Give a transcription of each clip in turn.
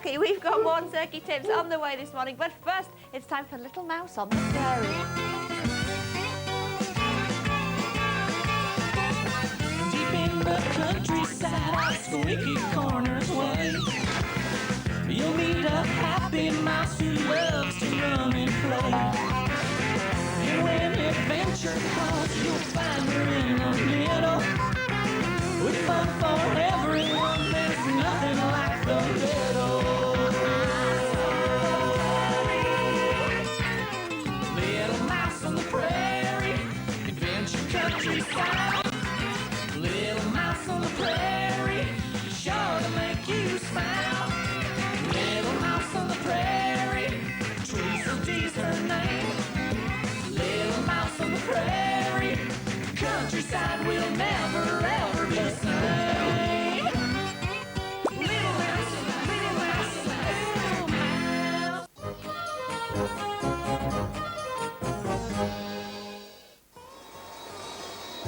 Lucky we've got more turkey tips on the way this morning, but first it's time for Little Mouse on the Prairie. Deep in the countryside, out squeaky corners way, you'll meet a happy mouse who loves to run and play. And when adventure calls, you'll find her in the middle. With fun for everyone, there's nothing like the little. Little mouse on the prairie, adventure countryside. Little mouse on the prairie, sure to make you smile. Little mouse on the prairie, Trees her name. Little mouse on the prairie, countryside will never ever be the same. Little mouse, little mouse, little mouse.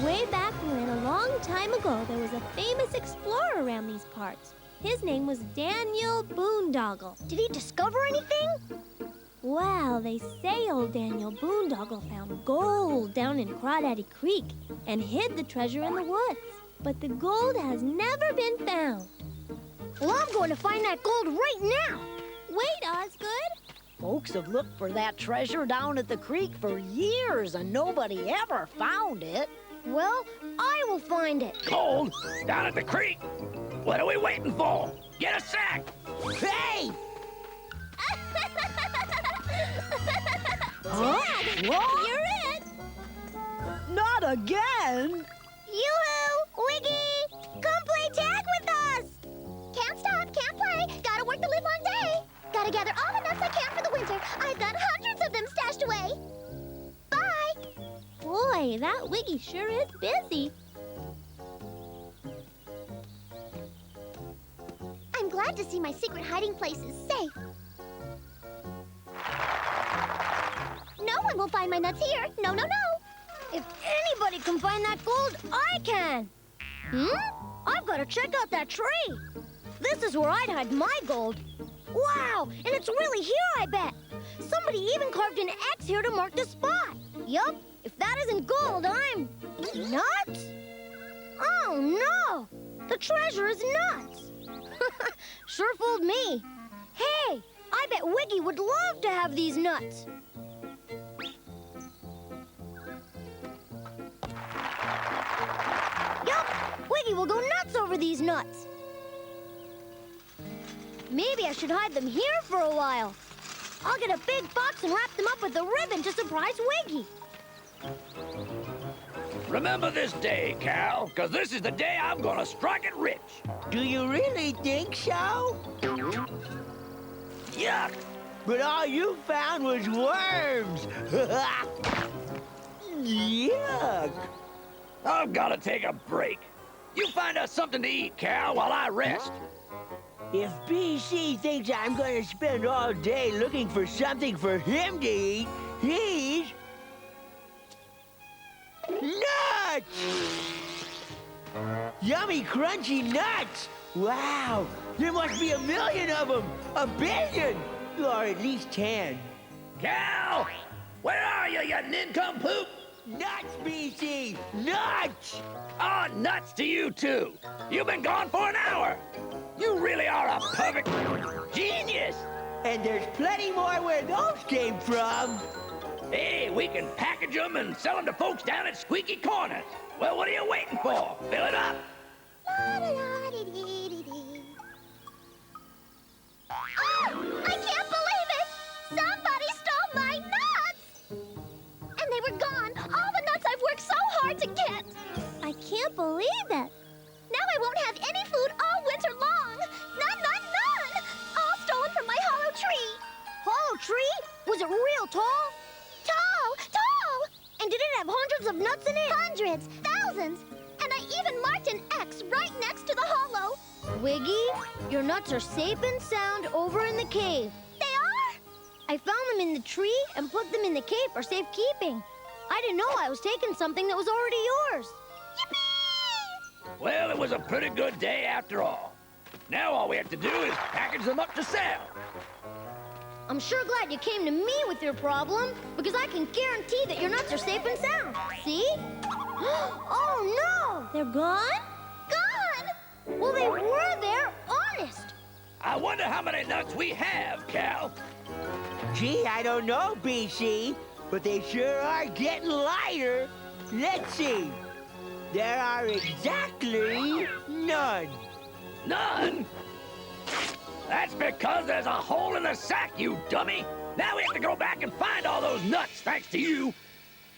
Way back when, a long time ago, there was a famous explorer around these parts. His name was Daniel Boondoggle. Did he discover anything? Well, they say old Daniel Boondoggle found gold down in Crawdaddy Creek and hid the treasure in the woods. But the gold has never been found. Well, I'm going to find that gold right now. Wait, Osgood. Folks have looked for that treasure down at the creek for years, and nobody ever found it. Well, I will find it. Gold? Down at the creek? What are we waiting for? Get a sack! Hey! Huh? What? You're it. Not again! Yoo-hoo! Wiggy! Come play tag with us! Can't stop, can't play. Gotta work the live on day. Gotta gather all the nuts I can for the winter. I've got hundreds of them stashed away. Bye! Boy, that Wiggy sure is busy. I'm glad to see my secret hiding place is safe. No one will find my nuts here. No, no, no. If anybody can find that gold, I can. I've got to check out that tree. This is where I'd hide my gold. Wow, and it's really here, I bet. Somebody even carved an X here to mark the spot. Yup, if that isn't gold, I'm... nuts? Oh, no. The treasure is nuts. Sure fooled me. Hey, I bet Wiggy would love to have these nuts. Yup, Wiggy will go nuts over these nuts. Maybe I should hide them here for a while. I'll get a big box and wrap them up with a ribbon to surprise Wiggy. Remember this day, Cal, because this is the day I'm gonna strike it rich. Do you really think so? Yuck! But all you found was worms. Yuck. I've gotta take a break. You find us something to eat, Cal, while I rest. If BC thinks I'm going to spend all day looking for something for him to eat, he's... nuts! Yummy, crunchy nuts! Wow, there must be 1 million of them! 1 billion! Or at least 10. Cal! Where are you, you nincompoop? Nuts, BC! Nuts! Oh, nuts to you, too. You've been gone for an hour. You really are a perfect genius. And there's plenty more where those came from. Hey, we can package them and sell them to folks down at Squeaky Corners. Well, what are you waiting for? Fill it up. Oh, I can't believe it! Somebody stole my nuts! And they were gone. All the nuts I've worked so hard to get. I can't believe it. Now I won't have any food all winter long. None, none, none! All stolen from my hollow tree. Hollow tree? Was it real tall? Tall, tall! And did it have hundreds of nuts in it? Hundreds, thousands. And I even marked an X right next to the hollow. Wiggy, your nuts are safe and sound over in the cave. They are? I found them in the tree and put them in the cave for safekeeping. I didn't know I was taking something that was already yours. Yippee! Well, it was a pretty good day after all. Now all we have to do is package them up to sell. I'm sure glad you came to me with your problem, because I can guarantee that your nuts are safe and sound. See? Oh, no! They're gone? Gone! Well, they were there, honest. I wonder how many nuts we have, Cal. Gee, I don't know, BC, but they sure are getting lighter. Let's see. There are exactly none. None? That's because there's a hole in the sack, you dummy. Now we have to go back and find all those nuts, thanks to you.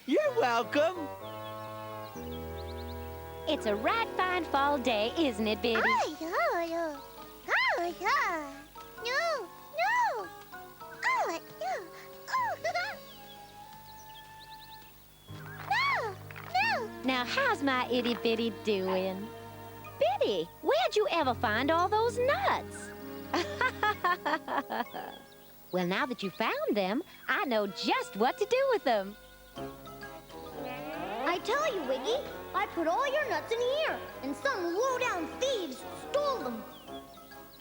You're welcome. It's a right fine fall day, isn't it, Biddy? Oh, yeah. Oh, yeah. No, no. Oh, yeah. Oh, no, no. Now, how's my itty-bitty doing? Biddy, where'd you ever find all those nuts? Well, now that you found them, I know just what to do with them. I tell you, Wiggy, I put all your nuts in here, and some low-down thieves stole them.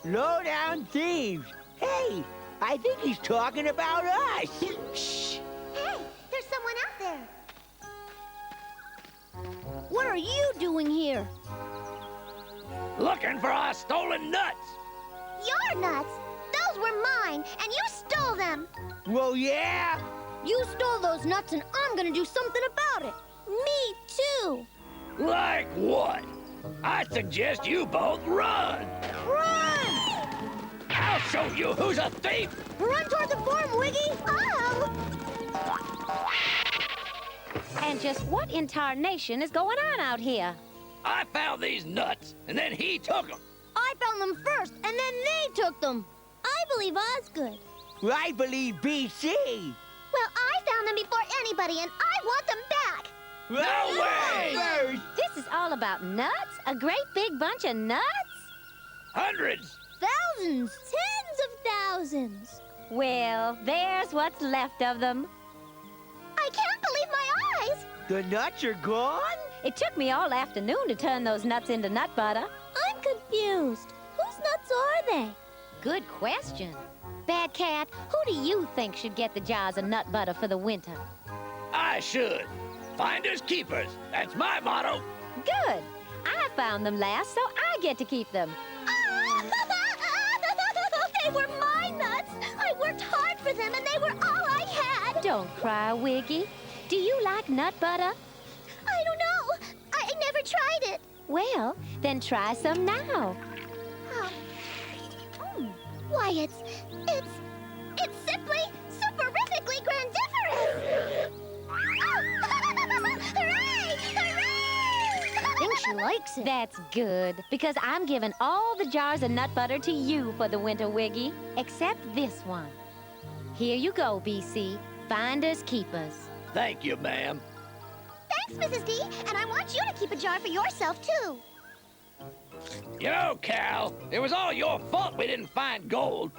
Low-down thieves. Hey, I think he's talking about us. Shh. Hey, there's someone out there. What are you doing here? Looking for our stolen nuts. Your nuts? Those were mine, and you stole them. Well, yeah. You stole those nuts, and I'm gonna do something about it. Me too. Like what? I suggest you both run. Run! I'll show you who's a thief. Run toward the farm, Wiggy! Oh! And just what in tarnation is going on out here? I found these nuts, and then he took them. I found them first, and then they took them. I believe Osgood. I believe BC. Well, I found them before anybody, and I want them back. No way! This is all about nuts? A great big bunch of nuts? Hundreds. Thousands. Tens of thousands. Well, there's what's left of them. I can't believe my eyes. The nuts are gone? It took me all afternoon to turn those nuts into nut butter. I'm confused. Whose nuts are they? Good question. Bad Cat, who do you think should get the jars of nut butter for the winter? I should. Finders keepers. That's my motto. Good. I found them last, so I get to keep them. They were my nuts. I worked hard for them, and they were all I had. Don't cry, Wiggy. Do you like nut butter? I don't know. I never tried it. Well, then try some now. Why, it's simply superifically grandiferous. Hooray! Hooray! I think she likes it. That's good, because I'm giving all the jars of nut butter to you for the winter, Wiggy, except this one. Here you go, BC. Finders keepers. Thank you, ma'am. Thanks, Mrs. D, and I want you to keep a jar for yourself, too. You know, Cal, it was all your fault we didn't find gold.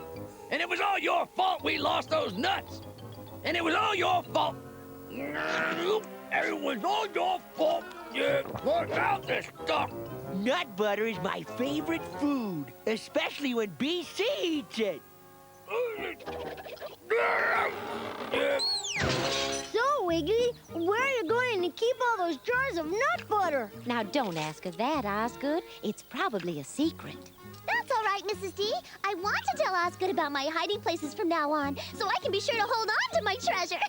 And it was all your fault we lost those nuts. And it was all your fault. It was all your fault you put out this stuff. Nut butter is my favorite food, especially when BC eats it. So, Wiggy, where are you going to keep all those jars of nut butter? Now, don't ask her that, Osgood. It's probably a secret. That's all right, Mrs. D. I want to tell Osgood about my hiding places from now on, so I can be sure to hold on to my treasure.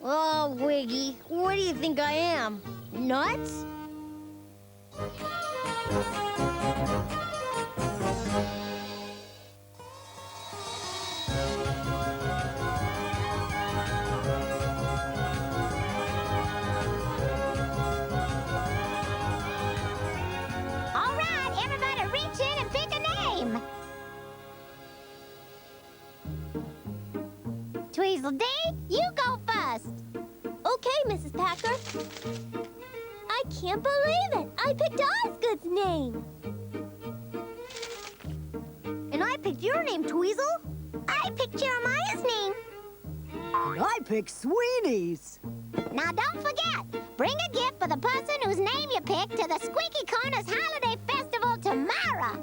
Oh, Wiggy, what do you think I am? Nuts? All right, everybody reach in and pick a name. Tweezledee, you go first. Okay, Mrs. Packer. I can't believe it. I picked Osgood's name. And I picked your name, Tweezle. I picked Jeremiah's name. I picked Sweeney's. Now, don't forget, bring a gift for the person whose name you picked to the Squeaky Corners Holiday Festival tomorrow.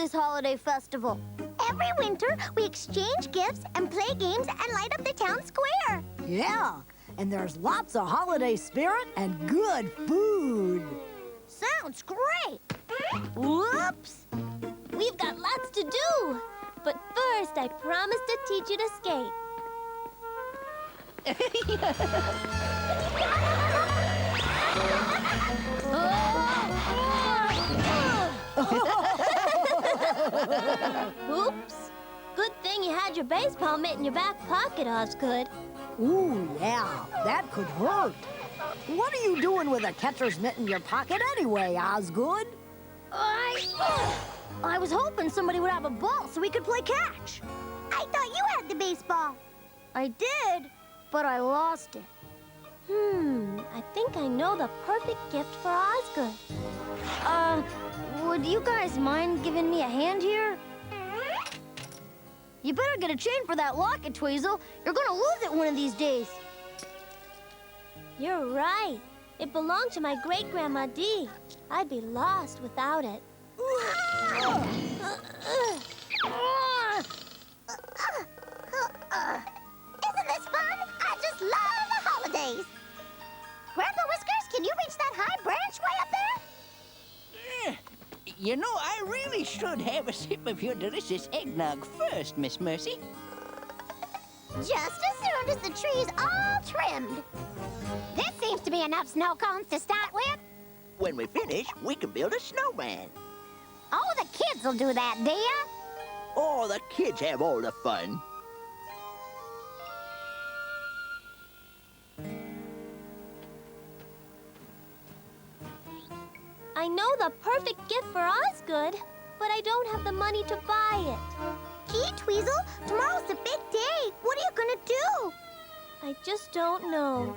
this holiday festival? Every winter, we exchange gifts and play games and light up the town square. Yeah, and there's lots of holiday spirit and good food. Sounds great. Whoops. We've got lots to do. But first, I promise to teach you to skate. Oops. Good thing you had your baseball mitt in your back pocket, Osgood. Ooh, yeah, that could hurt. What are you doing with a catcher's mitt in your pocket anyway, Osgood? I was hoping somebody would have a ball so we could play catch. I thought you had the baseball. I did, but I lost it. I think I know the perfect gift for Osgood. Would you guys mind giving me a hand here? You better get a chain for that locket, Tweezle. You're gonna lose it one of these days. You're right. It belonged to my great-grandma Dee. I'd be lost without it. Isn't this fun? I just love the holidays. Grandpa Whiskers, can you reach that high branch way up there? You know, I really should have a sip of your delicious eggnog first, Miss Mercy. Just as soon as the tree's all trimmed. This seems to be enough snow cones to start with. When we finish, we can build a snowman. Oh, the kids will do that, dear. Oh, the kids have all the fun. I know the perfect gift for Osgood, but I don't have the money to buy it. Gee, Tweezle, tomorrow's the big day. What are you gonna do? I just don't know.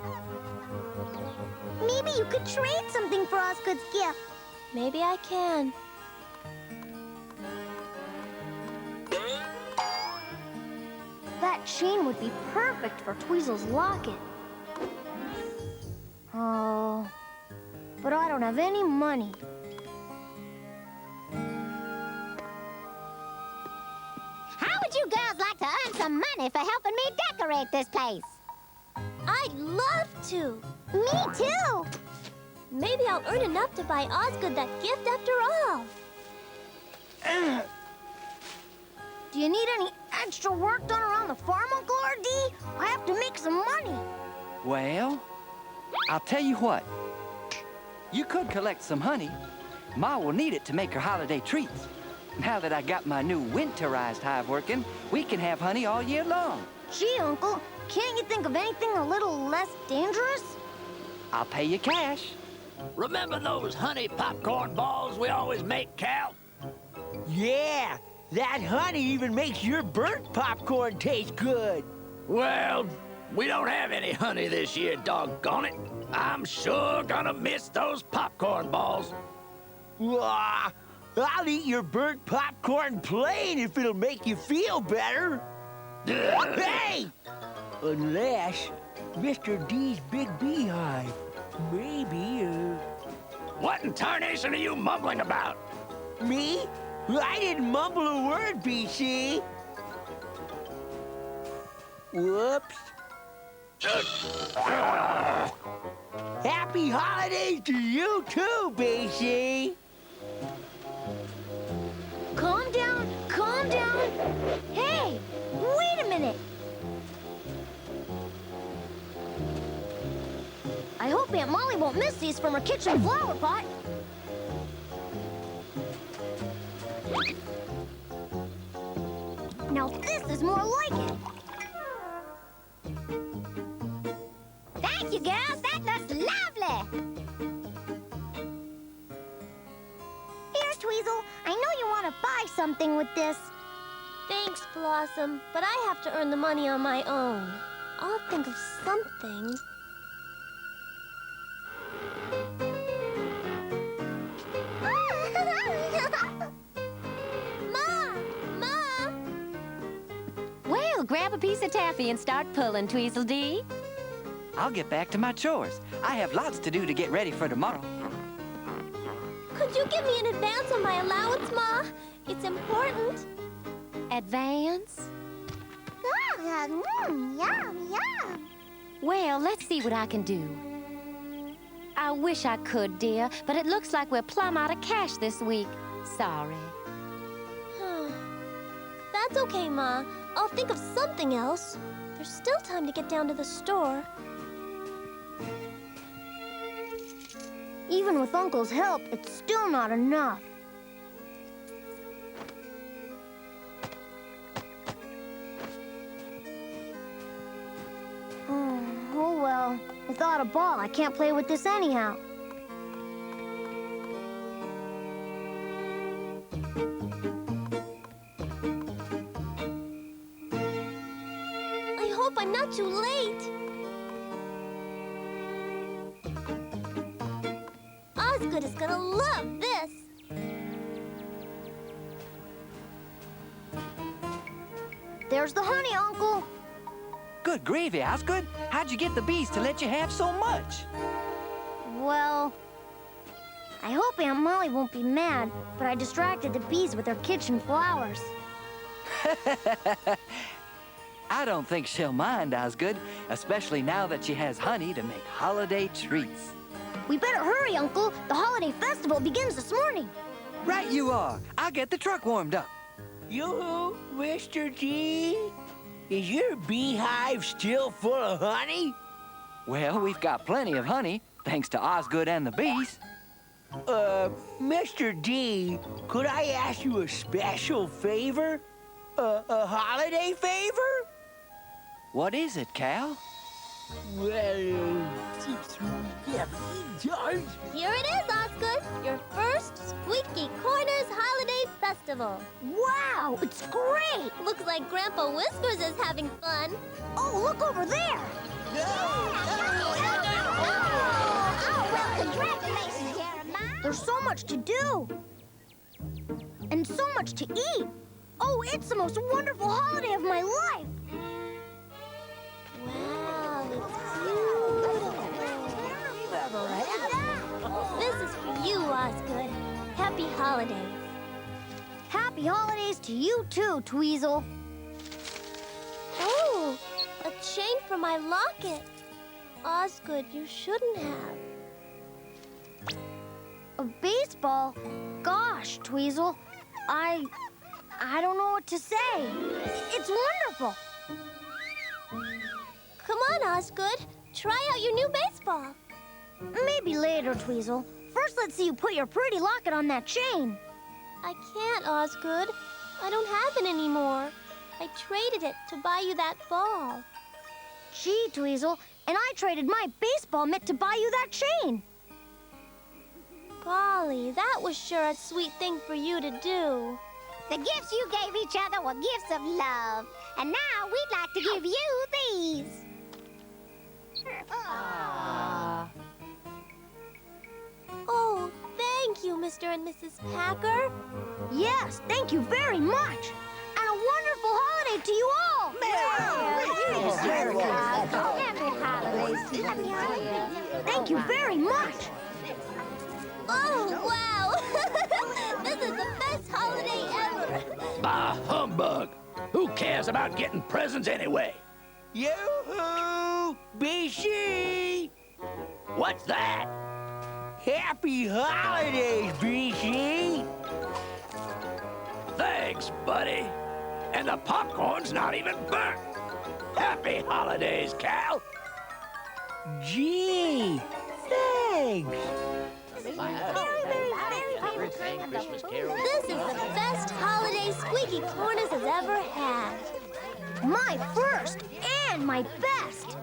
Maybe you could trade something for Osgood's gift. Maybe I can. That chain would be perfect for Tweezle's locket. Oh, but I don't have any money. How would you girls like to earn some money for helping me decorate this place? I'd love to. Me too. Maybe I'll earn enough to buy Osgood that gift after all. Do you need any extra work done around the farm, Uncle R.D.? I have to make some money. Well, I'll tell you what. You could collect some honey. Ma will need it to make her holiday treats. Now that I got my new winterized hive working, we can have honey all year long. Gee, Uncle, can't you think of anything a little less dangerous? I'll pay you cash. Remember those honey popcorn balls we always make, Cal? Yeah, that honey even makes your burnt popcorn taste good. Well, we don't have any honey this year, doggone it. I'm sure gonna miss those popcorn balls. Wah, I'll eat your burnt popcorn plain if it'll make you feel better. Hey! Unless Mr. D's big beehive. Maybe, What in tarnation are you mumbling about? Me? I didn't mumble a word, BC. Whoops. Happy holidays to you too, BC. Calm down, calm down. Hey, wait a minute. I hope Aunt Molly won't miss these from her kitchen flower pot. Now this is more like it. Thank you, girls. That looks lovely. Here, Tweezle. I know you want to buy something with this. Thanks, Blossom, but I have to earn the money on my own. I'll think of something. Well, grab a piece of taffy and start pulling, Tweezledee. I'll get back to my chores. I have lots to do to get ready for tomorrow. Could you give me an advance on my allowance, Ma? It's important. Advance? Yum, yum. Well, let's see what I can do. I wish I could, dear, but it looks like we're plumb out of cash this week. Sorry. That's okay, Ma. I'll think of something else. There's still time to get down to the store. Even with Uncle's help, it's still not enough. Oh well. Without a ball, I can't play with this anyhow. I hope I'm not too late. Osgood is gonna love this. There's the honey, Uncle. Good gravy, Osgood. How'd you get the bees to let you have so much? Well, I hope Aunt Molly won't be mad, but I distracted the bees with their kitchen flowers. I don't think she'll mind, Osgood, especially now that she has honey to make holiday treats. We better hurry, Uncle. The holiday festival begins this morning. Right you are. I'll get the truck warmed up. Yoo-hoo, Mr. D. Is your beehive still full of honey? Well, we've got plenty of honey, thanks to Osgood and the bees. Mr. D, could I ask you a special favor? A holiday favor? What is it, Cal? Well, Here it is, Osgood. Your first Squeaky Corners Holiday Festival. Wow, it's great! Looks like Grandpa Whiskers is having fun. Oh, look over there! Oh, well, congratulations, Jeremiah. There's so much to do. And so much to eat. Oh, it's the most wonderful holiday of my life. Wow, it's beautiful. This is for you, Osgood. Happy holidays. Happy holidays to you too, Tweezle. Oh, a chain for my locket. Osgood, you shouldn't have. A baseball? Gosh, Tweezle, I don't know what to say. It's wonderful. Come on, Osgood. Try out your new baseball. Maybe later, Tweezle. First, let's see you put your pretty locket on that chain. I can't, Osgood. I don't have it anymore. I traded it to buy you that ball. Gee, Tweezle, and I traded my baseball mitt to buy you that chain. Golly, that was sure a sweet thing for you to do. The gifts you gave each other were gifts of love. And now we'd like to give you these. Oh, thank you, Mr. and Mrs. Packer. Yes, thank you very much. And a wonderful holiday to you all. Thank you very much. Oh, wow. This is the best holiday ever. Bah, humbug! Who cares about getting presents anyway? Yoo-hoo, BC! What's that? Happy holidays, BC! Thanks, buddy. And the popcorn's not even burnt. Happy holidays, Cal. Gee, thanks. This is the best holiday Squeaky Corners has ever had. My first and my best.